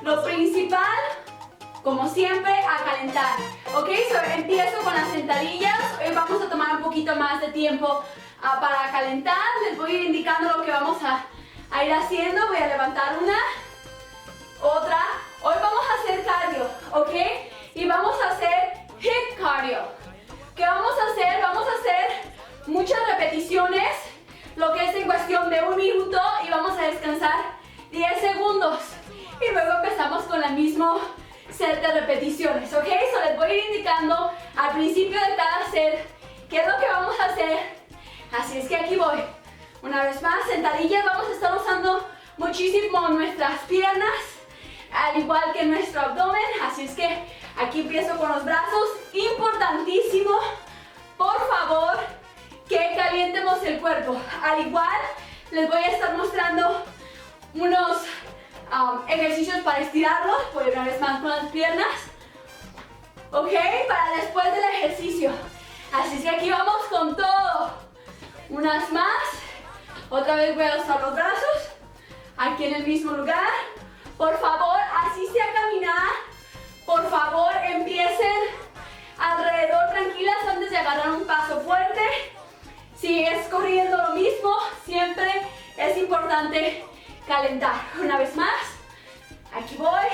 Lo principal, como siempre, a calentar. Ok, empiezo con las sentadillas. Hoy vamos a tomar un poquito más de tiempo para calentar. Les voy a ir indicando lo que vamos a ir haciendo. Voy a levantar una, otra. Hoy vamos a hacer cardio, ok, y vamos a hacer hip cardio. ¿Qué vamos a hacer? Vamos a hacer muchas repeticiones, lo que es en cuestión de 1 minuto, y vamos a descansar 10 segundos. Y luego empezamos con el mismo set de repeticiones, ¿ok? Les voy a ir indicando al principio de cada set qué es lo que vamos a hacer. Así es que aquí voy. Una vez más, sentadillas, vamos a estar usando muchísimo nuestras piernas, al igual que nuestro abdomen. Así es que aquí empiezo con los brazos. Importantísimo, por favor, que calientemos el cuerpo. Al igual, les voy a estar mostrando unos ejercicios para estirarlos. Voy una vez más con las piernas, ok, para después del ejercicio. Así es que aquí vamos con todo. Unas más. Otra vez voy a usar los brazos aquí en el mismo lugar. Por favor, así sea caminar. Por favor, empiecen alrededor tranquilas antes de agarrar un paso fuerte. Si es corriendo, lo mismo. Siempre es importante calentar. Una vez más, aquí voy.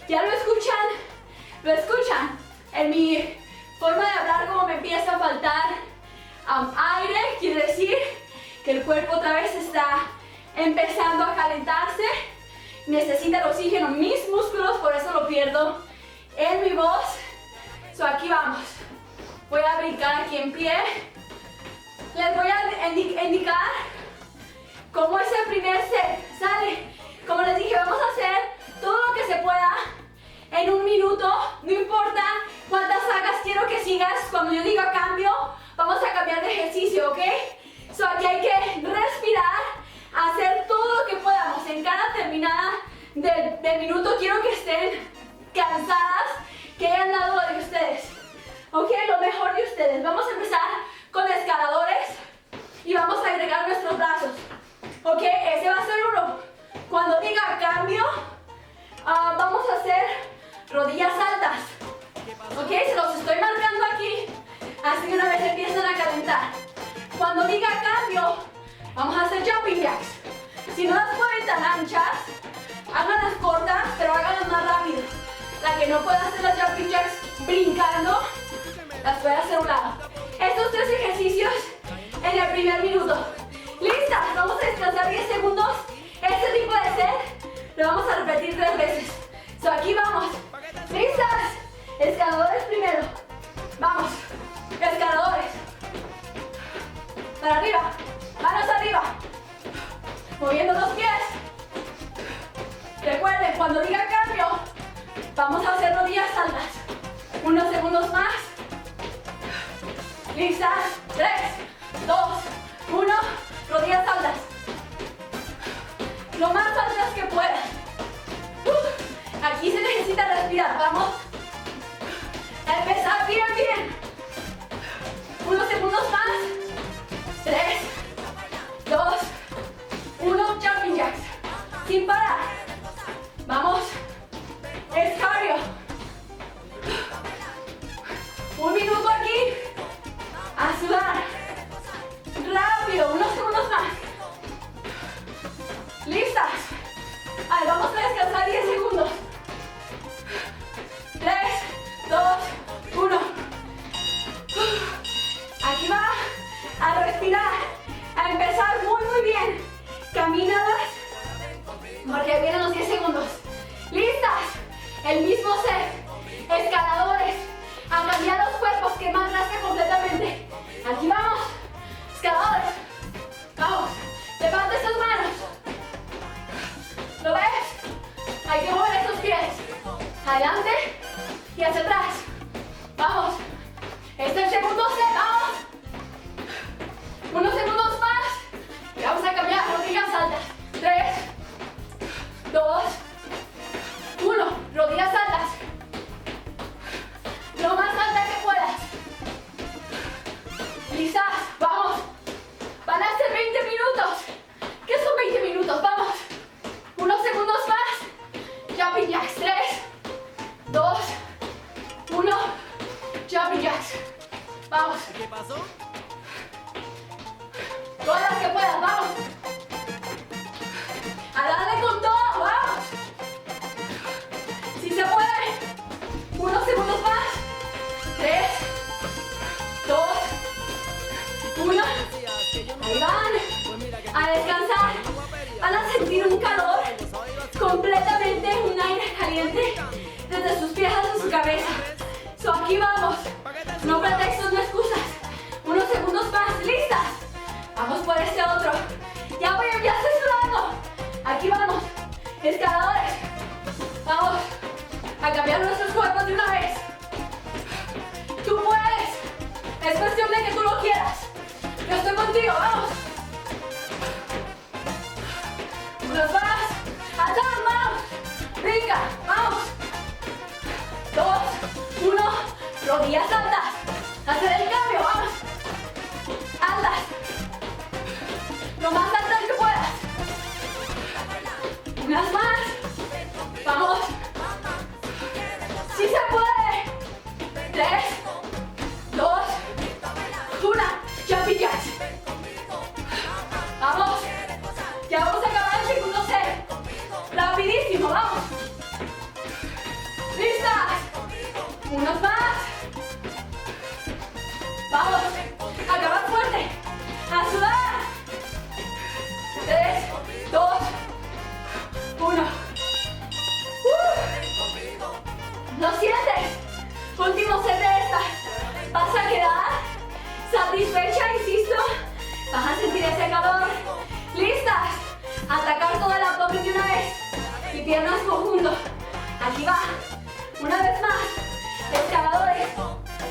¿Ya lo escuchan? ¿Lo escuchan? En mi forma de hablar, como me empieza a faltar aire, quiere decir que el cuerpo otra vez está empezando a calentarse. Necesita el oxígeno, mis músculos, por eso lo pierdo en mi voz. Aquí vamos. Voy a brincar aquí en pie. Les voy a indicar cómo es el primer set. ¿Sale? Como les dije, vamos a hacer todo lo que se pueda en 1 minuto. No importa cuántas hagas, quiero que sigas. Cuando yo diga cambio, vamos a cambiar de ejercicio, ¿ok? Aquí hay que respirar, hacer todo lo que podamos. En cada terminada del minuto quiero que estén cansadas, que hayan dado lo de ustedes, ok, lo mejor de ustedes. Vamos a empezar con escaladores y vamos a agregar nuestros brazos, ok, ese va a ser uno. Cuando diga cambio, vamos a hacer rodillas altas, ok, se los estoy marcando aquí, así que una vez empiezan a calentar. Cuando diga cambio, vamos a hacer jumping jacks. Si no las pueden tan anchas, háganlas cortas, pero háganlas más rápidas. La que no pueda hacer las jumping jacks brincando, las puede hacer a un lado. Estos 3 ejercicios en el primer minuto. ¿Listas? Vamos a descansar 10 segundos. Este tipo de set lo vamos a repetir 3 veces. Aquí vamos. ¿Listas? Escaladores primero. Vamos. Escaladores. Para arriba. Manos arriba. Moviendo los pies. Recuerden, cuando diga cambio, vamos a hacer rodillas altas. Unos segundos más. ¿Listas? 3, 2, 1. Rodillas altas. Lo más altas que puedan. Aquí se necesita respirar. Vamos. A empezar bien, bien. Unos segundos más. 3, 2, 1. Jumping jacks. Sin parar. Vamos. Es cardio. 1 minuto aquí. A sudar. Rápido. Unos segundos más. ¿Listas? Vamos a descansar 10 segundos. 3, 2, 1. Aquí va. A respirar. A empezar muy bien. Caminadas. Porque vienen los 10 segundos. ¿Listas? El mismo set. Escaladores. A cambiar los cuerpos, quemar grasa completamente. Aquí vamos. Escaladores. Vamos. Levanta esas manos. ¿Lo ves? Hay que mover esos pies. Adelante y hacia atrás. Vamos. Este es el segundo set. Vamos. Unos segundos más. Y vamos a cambiar rodillas altas. 3, 2, 1. Rodillas altas. Lo más alta que puedas. ¿Listas? Vamos. Van a ser 20 minutos. ¿Qué son 20 minutos? Vamos. Unos segundos más. Jumping jacks. Ahí van. A descansar. Van a sentir un calor completamente, un aire caliente desde sus pies hasta su cabeza. So, aquí vamos. No pretextos, no excusas. Unos segundos más. ¿Listas? Vamos por este otro. Ya estoy sudando. Aquí vamos. Escaladores. Vamos a cambiar nuestros cuerpos de una vez. Tú puedes. Es cuestión de que tú lo quieras. Yo estoy contigo. Vamos. Unos más. Atrás, vamos. Brinca. Vamos. 2, 1. Rodillas altas. Hacer el cambio. Vamos. Altas. Lo más altas que puedas. Unas más. Vamos. ¡Sí se puede! 3, 2, 1. Jumping jacks. Vamos. Ya vamos a acabar el segundo set. Rapidísimo, vamos. ¿Listas? Unos más. Vamos. Acabar fuerte. A sudar. 3, 2, 1. ¿Lo sientes? Último set de esta. Vas a quedar satisfecha, insisto. Vas a sentir ese calor. ¿Listas? Atacar todo el abdomen de una vez. Y piernas profundo. Aquí va. Una vez más. Escaladores.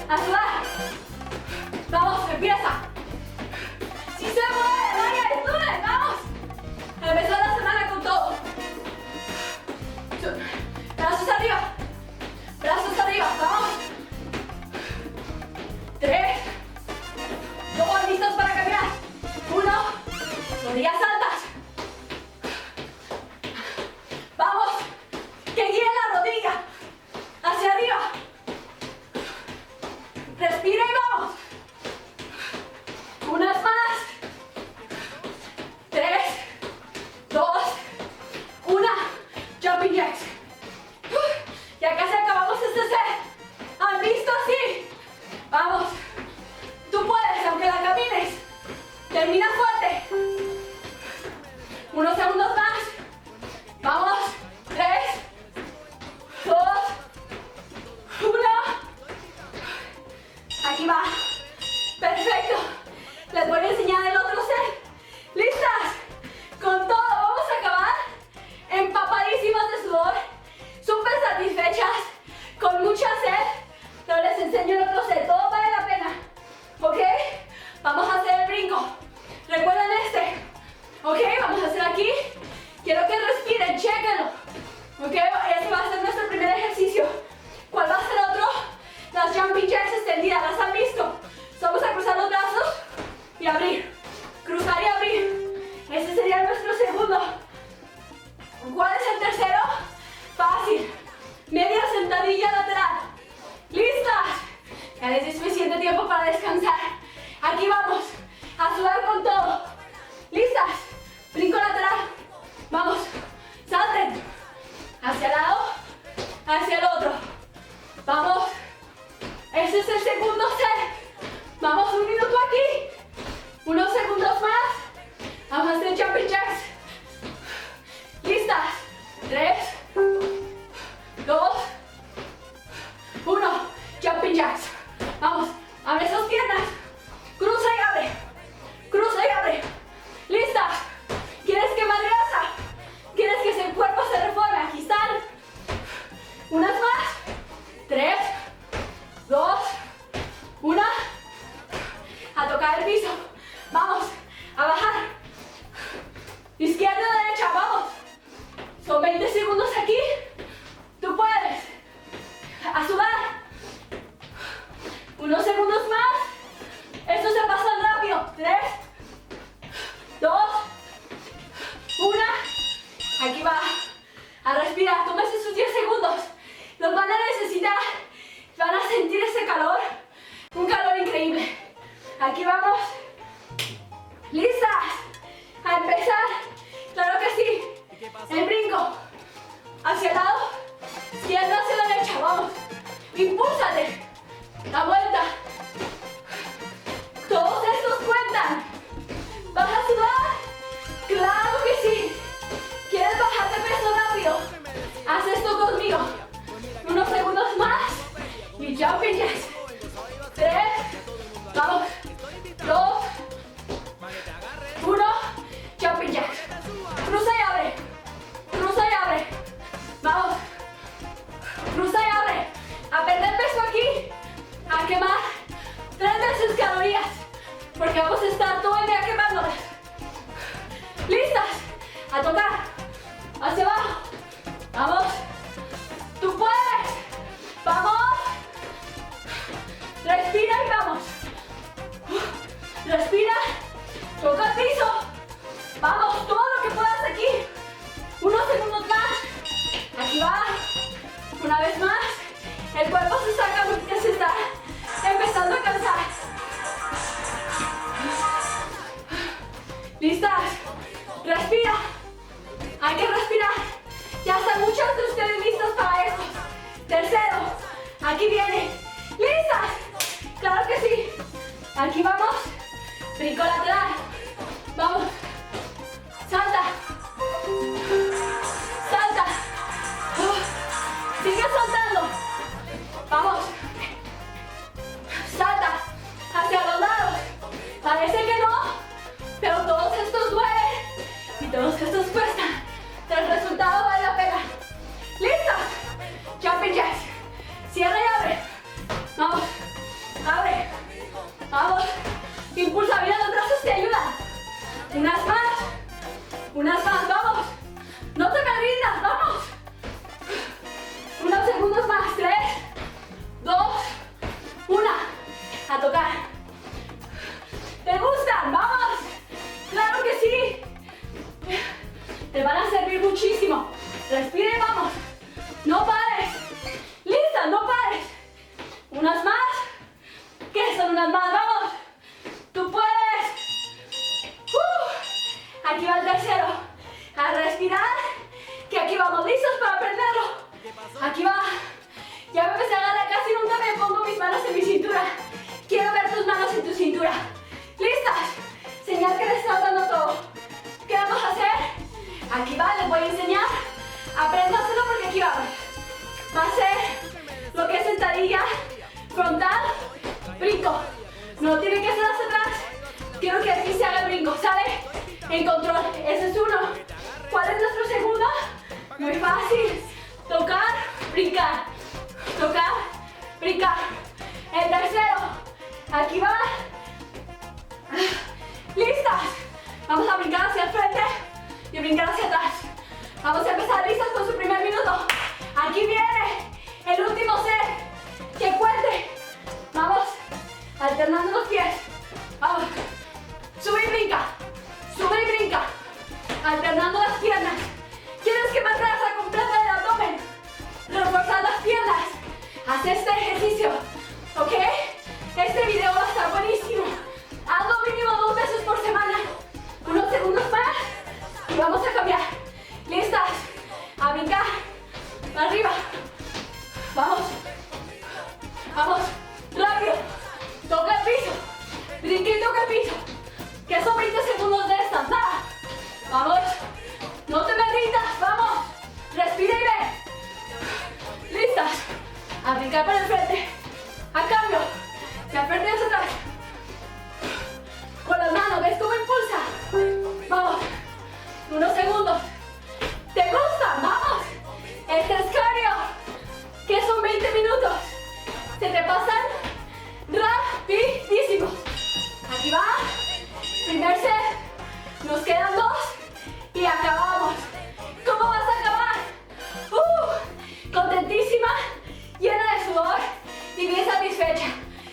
A sudar. Vamos, empieza. ¡Sí se puede! ¡Vaya, estuve! ¡Vamos! Empezó la semana con todo. Brazos arriba. Brazos arriba. Vamos. 3, 2, listos para caminar. 1. Rodillas altas. Vamos. Que guíe la rodilla. Hacia arriba. Respira y vamos. Unas más. 3, 2, 1. Jumping jacks. Ya casi acabamos este set. ¿Han visto así? Vamos. Tú puedes, aunque la camines. Termina fuerte. Unos segundos más. Vamos. 3, 2, 1. Aquí va. Perfecto. Les voy a enseñar el otro set. ¿Listas? Con todo vamos a acabar empapadísimas de sudor, súper satisfechas, con mucha sed. Pero les enseño el otro set. Todo vale la pena. ¿Ok? Vamos a hacer el brinco. ¿Recuerdan este? ¿Ok? Vamos a hacer aquí. Quiero que respiren, chéquenlo. ¿Ok? Este va a ser nuestro primer ejercicio. ¿Cuál va a ser otro? Las jumping jacks extendidas. ¿Las han visto? Vamos a cruzar los brazos y abrir. Cruzar y abrir. Este sería nuestro segundo. ¿Cuál es el tercero? Fácil. Media sentadilla lateral. ¿Listas? Ya les di suficiente tiempo para descansar. Aquí vamos. A sudar con todo. ¿Listas? Brinco lateral. Vamos. Salten. Hacia el lado. Hacia el otro. Vamos. Ese es el segundo set. Vamos, un minuto aquí. Unos segundos más. Vamos a hacer jumping jacks. ¿Listas? 3, 2, 1. Jumping jacks. Vamos. Abre esas piernas. Cruza y abre. Cruza y abre. ¿Listas? ¿Quieres quemar grasa? ¿Quieres que el cuerpo se reforme? Aquí están. Unas más. 3, 2, 1. A tocar el piso. Vamos. A bajar. Izquierda, derecha. Vamos. Son 20 segundos aquí. Tú puedes. A sudar. Unos segundos más. Esto se pasa rápido. 3, 2, 1. Aquí va. A respirar. Tómese sus 10 segundos. Los van a necesitar. Van a sentir ese calor. Un calor increíble. Aquí vamos. ¿Listas? A empezar. Claro que sí. El brinco. Hacia el lado. Izquierda hacia la derecha. Vamos. Impúlsate. La vuelta. Todos estos cuentan. Respira. Hay que respirar. Ya están muchos de ustedes listos para esto. Tercero. Aquí viene. ¿Listas? Claro que sí. Aquí vamos. Brinco lateral. Vamos. Salta. Salta. Sigue saltando. Vamos. Salta hacia los lados. Parece que no, pero todos estos duelen y todos estos cuestan. El resultado vale la pena. ¿Listas? Jumping jacks. Cierra y abre. Vamos. Abre. Vamos. Impulsa bien los brazos, te ayudan. Unas más. Unas más. Vamos. No te me rindas. Vamos. Unos segundos más. 3, 2, 1. A tocar. ¿Te gustan? ¡Vamos! ¡Claro que sí! Te van a servir muchísimo. Respira y vamos. No pares. ¡Lista! ¡No pares! Unas más. ¿Qué son unas más? ¡Vamos! ¡Tú puedes! Aquí va el tercero. A respirar. Que aquí vamos. ¿Listos para aprenderlo? Aquí va. Ya me empecé a agarrar. Casi nunca me pongo mis manos en mi cintura. Quiero ver tus manos en tu cintura. ¿Listas? Señal que les está dando todo. ¿Qué vamos a hacer? Aquí va, les voy a enseñar. Apréndanselo porque aquí vamos. Va a ser lo que es sentadilla, frontal, brinco. No tiene que ser hacia atrás. Quiero que aquí se haga el brinco. ¿Sale? En control. Ese es uno. ¿Cuál es nuestro segundo? Muy fácil. Tocar, brincar. Tocar, brincar. El tercero. Aquí va. ¿Listas? Vamos a brincar hacia el frente y brincar hacia atrás. Vamos a empezar. ¿Listas con su primer minuto? Aquí viene el último set. Que cuente. Vamos. Alternando los pies. Vamos. Sube y brinca. Sube y brinca. Alternando las piernas. ¿Quieres quemar grasa completa del abdomen? Reforzar las piernas. Haz este ejercicio. ¿Ok? Este video va a estar buenísimo. Hazlo mínimo 2 veces por semana. Unos segundos más. Y vamos a cambiar. ¿Listas? A brincar. Arriba. Vamos. Vamos. Rápido. Toca el piso. Brinca y toca el piso. Que son 20 segundos de estas. Nada. Vamos. No te me rindas. Vamos. Respira y ve. ¿Listas? A brincar para el frente. A cambio. Se frente hacia atrás. Con las manos. ¿Ves cómo impulsa? Vamos. Unos segundos. ¿Te gusta? Vamos. Este es cardio. Que son 20 minutos. Se te pasan rapidísimos. Aquí va. Primer set. Nos quedan 2. Y acabamos. ¿Cómo vas a acabar? Contentísima, llena de sudor y bien satisfecha.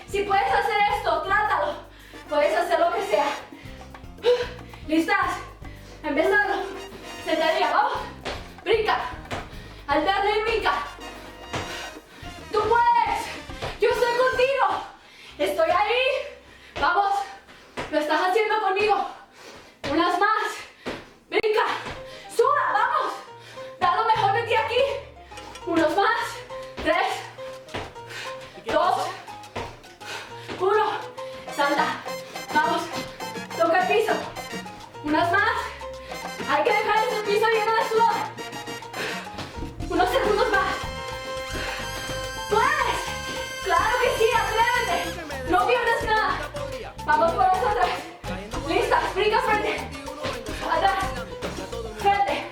Si puedes hacer esto, trátalo. Puedes hacer lo que sea. ¿Listas? Empezando. Sentadilla, vamos. Brinca. Alterna y brinca. Tú puedes. Yo estoy contigo. Estoy ahí. Vamos. Lo estás haciendo conmigo. Unas más. Brinca. Suda, vamos. Da lo mejor de ti aquí. Unos más. 3, 2, 1. Salta. Vamos. Toca el piso. Unas más. Hay que dejar ese piso lleno de sudor. Unos segundos más. ¡Puedes! ¡Claro que sí! ¡Atrévete! No pierdes nada. Vamos por eso atrás. ¿Listas? Brinca frente. Atrás. Frente.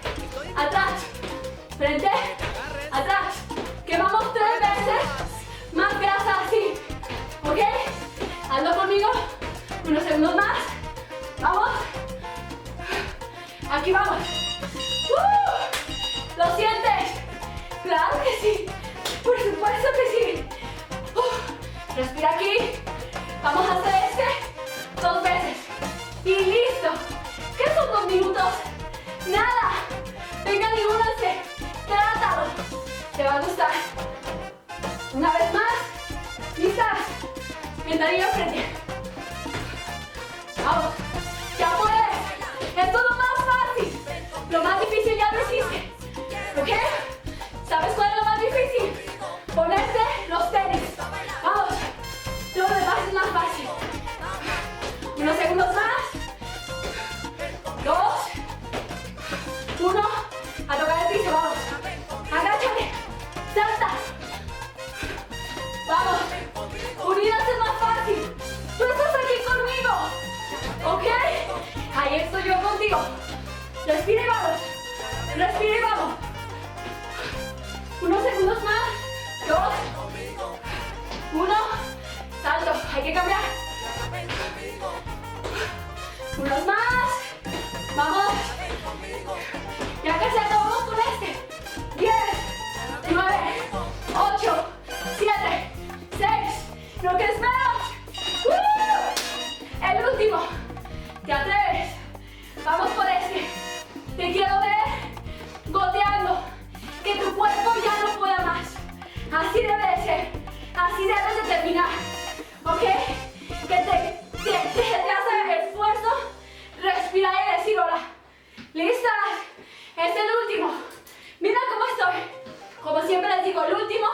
Atrás. Frente. Atrás. Quemamos 3 veces. Más grasa así. ¿Ok? Hazlo conmigo. Unos segundos más. Vamos. Aquí vamos. ¿Lo sientes? Claro que sí. Por supuesto que sí. Respira aquí. Vamos a hacer este 2 veces. Y listo. ¿Qué son 2 minutos? Nada. Vengan y únanse. Trátalo. Te va a gustar. Una vez más. ¿Listas? Sentadilla frente. Vamos. Ya puedes. Esto es lo más fácil. ¿ok? ¿Sabes cuál es lo más difícil? Ponerte los tenis. Vamos. Todo lo demás es más fácil. Unos segundos más. 2, 1. A tocar el piso, vamos. Agáchate. Salta. Vamos. Unidas es más fácil. Tú estás aquí conmigo. ¿Ok? Ahí estoy yo contigo. Respira y vamos. Respira y vamos. Unos segundos más. 2, 1. Salto. Hay que cambiar. Unos más. Vamos. Ya casi acabamos con este. 10, 9, 8, 7, 6. No quieres menos. El último. ¿Te atreves? Vamos por este. Te quiero ver goteando. Que tu cuerpo ya no pueda más. Así debe de ser. Así debes de terminar. ¿Ok? Que te hace el esfuerzo respirar y decir hola. ¿Listas? Es el último. Mira cómo estoy. Como siempre les digo, el último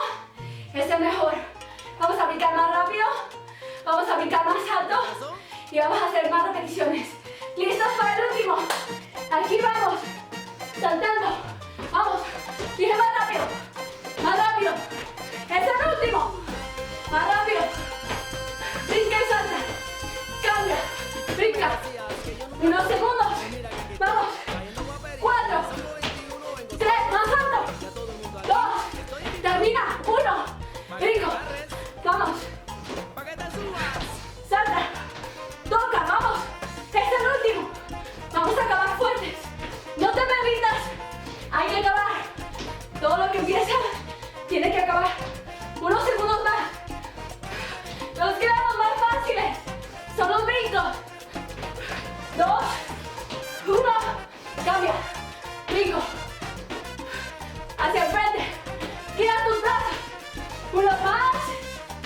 es el mejor. Vamos a brincar más rápido. Vamos a brincar más alto. Y vamos a hacer más repeticiones. ¿Listos para el último? Aquí vamos. Saltando. Vamos. Dije más rápido. Más rápido. Es el último. Más rápido. Brinca y salta. Cambia. Brinca. Unos segundos. Vamos. 4, 3, más alto. 2, termina. 1. Brinco. Vamos. Salta. Toca. Vamos. Es el último. Vamos a acabar fuertes. No te me rindas. Hay que acabar. Todo lo que empieza tiene que acabar. Unos segundos más. Los quedamos más fáciles. Son los brincos. 2, 1. Cambia. Brinco. Hacia el frente. Gira tus brazos. Uno más.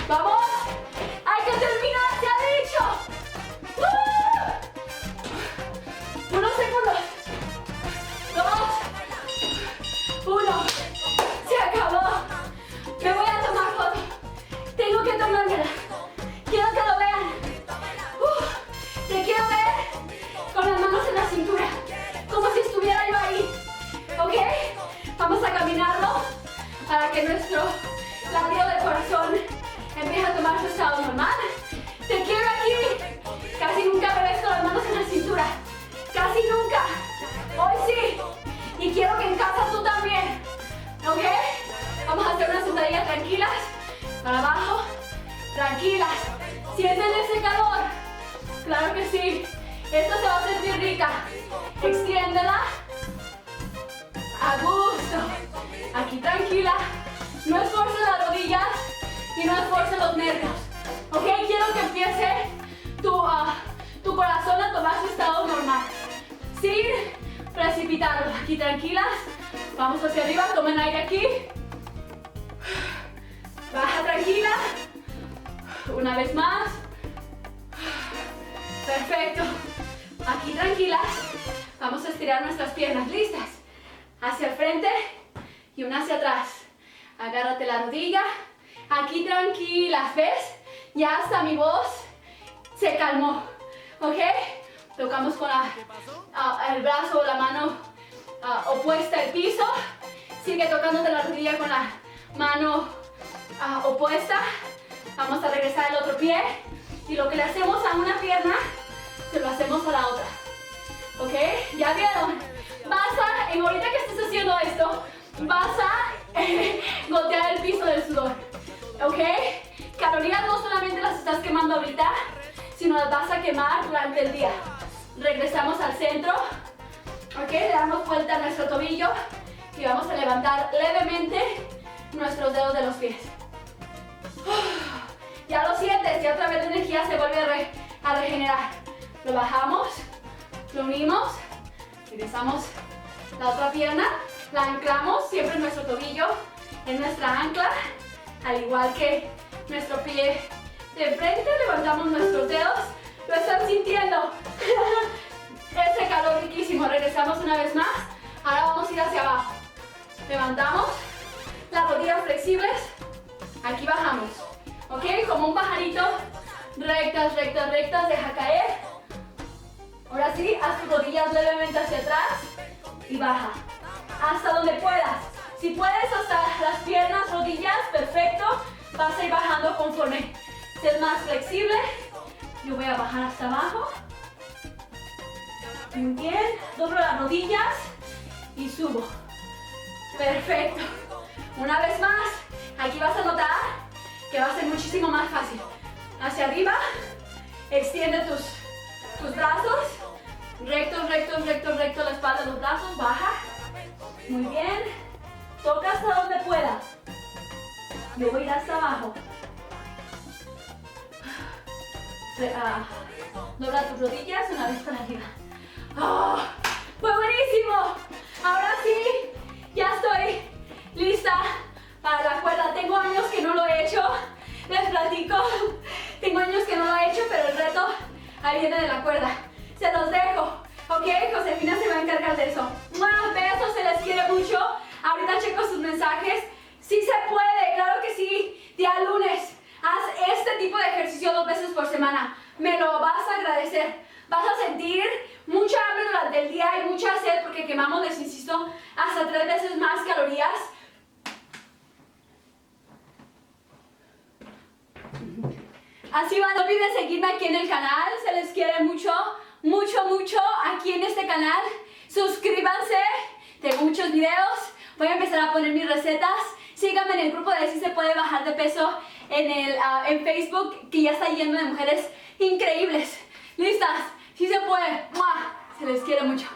Vamos. Hay que terminar. Se ha dicho. Unos segundos. 2, 1. Se acabó. Me voy a tomar foto. Tengo que tomármela. Quiero que lo vean. Te quiero ver con las manos en la cintura. Como si estuviera yo ahí. ¿Ok? Vamos a caminarlo para que nuestro latido del corazón empiece a tomar su estado normal. Te quiero aquí. Casi nunca me ves con las manos en la cintura. Casi nunca. Hoy sí. Y quiero que en casa tú también. ¿Ok? Vamos a hacer unas sentadillas tranquilas. Para abajo. Tranquilas. ¿Sienten ese calor? Claro que sí. Esto se va a sentir rica. Extiéndela. A gusto. Aquí tranquila. No esfuerces las rodillas y no esfuerces los nervios. ¿Ok? Quiero que empiece tu corazón a tomar su estado normal. Sin precipitarlo. Aquí tranquilas. Vamos hacia arriba. Tomen aire aquí. Baja tranquila. Una vez más. Perfecto. Aquí tranquilas. Vamos a estirar nuestras piernas. ¿Listas? Hacia el frente y una hacia atrás. Agárrate la rodilla. Aquí tranquilas. ¿Ves? Ya hasta mi voz se calmó. ¿Ok? Tocamos con el brazo o la mano opuesta al piso. Sigue tocándote la rodilla con la mano opuesta. Vamos a regresar al otro pie. Y lo que le hacemos a una pierna, se lo hacemos a la otra. ¿Ok? ¿Ya vieron? Ahorita que estés haciendo esto, vas a gotear el piso del sudor. ¿Ok? Calorías no solamente las estás quemando ahorita, sino las vas a quemar durante el día. Regresamos al centro. ¿Ok? Le damos vuelta a nuestro tobillo y vamos a levantar levemente nuestros dedos de los pies. Ya lo sientes, ya otra vez la energía se vuelve a regenerar. Lo bajamos, lo unimos, regresamos la otra pierna, la anclamos siempre en nuestro tobillo, en nuestra ancla, al igual que nuestro pie de frente, levantamos nuestros dedos. ¿Lo están sintiendo? Ese calor riquísimo. Regresamos una vez más. Ahora vamos a ir hacia abajo. Levantamos las rodillas flexibles. Aquí bajamos. ¿Ok? Como un pajarito. Rectas, rectas, rectas. Deja caer. Ahora sí, haz tus rodillas levemente hacia atrás. Y baja. Hasta donde puedas. Si puedes hasta las piernas, rodillas, perfecto. Vas a ir bajando conforme seas más flexible. Yo voy a bajar hasta abajo. Muy bien. Doblo las rodillas y subo. Perfecto. Una vez más, aquí vas a notar que va a ser muchísimo más fácil. Hacia arriba, extiende tus brazos. Rectos, rectos, rectos, rectos, la espalda, los brazos, baja. Muy bien. Toca hasta donde puedas. Yo voy a ir hasta abajo. Dobla tus rodillas una vez para arriba. ¡Oh! ¡Fue buenísimo! Ahora sí, ya estoy lista para la cuerda. Tengo años que no lo he hecho. Les platico. Tengo años que no lo he hecho, pero el reto ahí viene de la cuerda. Se los dejo. Ok, Josefina se va a encargar de eso. ¡Mua! Besos, se les quiere mucho. Ahorita checo sus mensajes. Sí se puede, claro que sí. Día lunes, haz este tipo de ejercicio 2 veces por semana. Me lo vas a agradecer. Vas a sentir mucha hambre durante el día y mucha sed porque quemamos, les insisto, hasta 3 veces más calorías. Así va, no olviden seguirme aquí en el canal. Se les quiere mucho, mucho, mucho aquí en este canal. Suscríbanse. Tengo muchos videos. Voy a empezar a poner mis recetas. Síganme en el grupo de Si Se Puede Bajar de Peso en Facebook, que ya está lleno de mujeres increíbles. ¿Listas? Sí se puede. ¡Mua! Se les quiere mucho.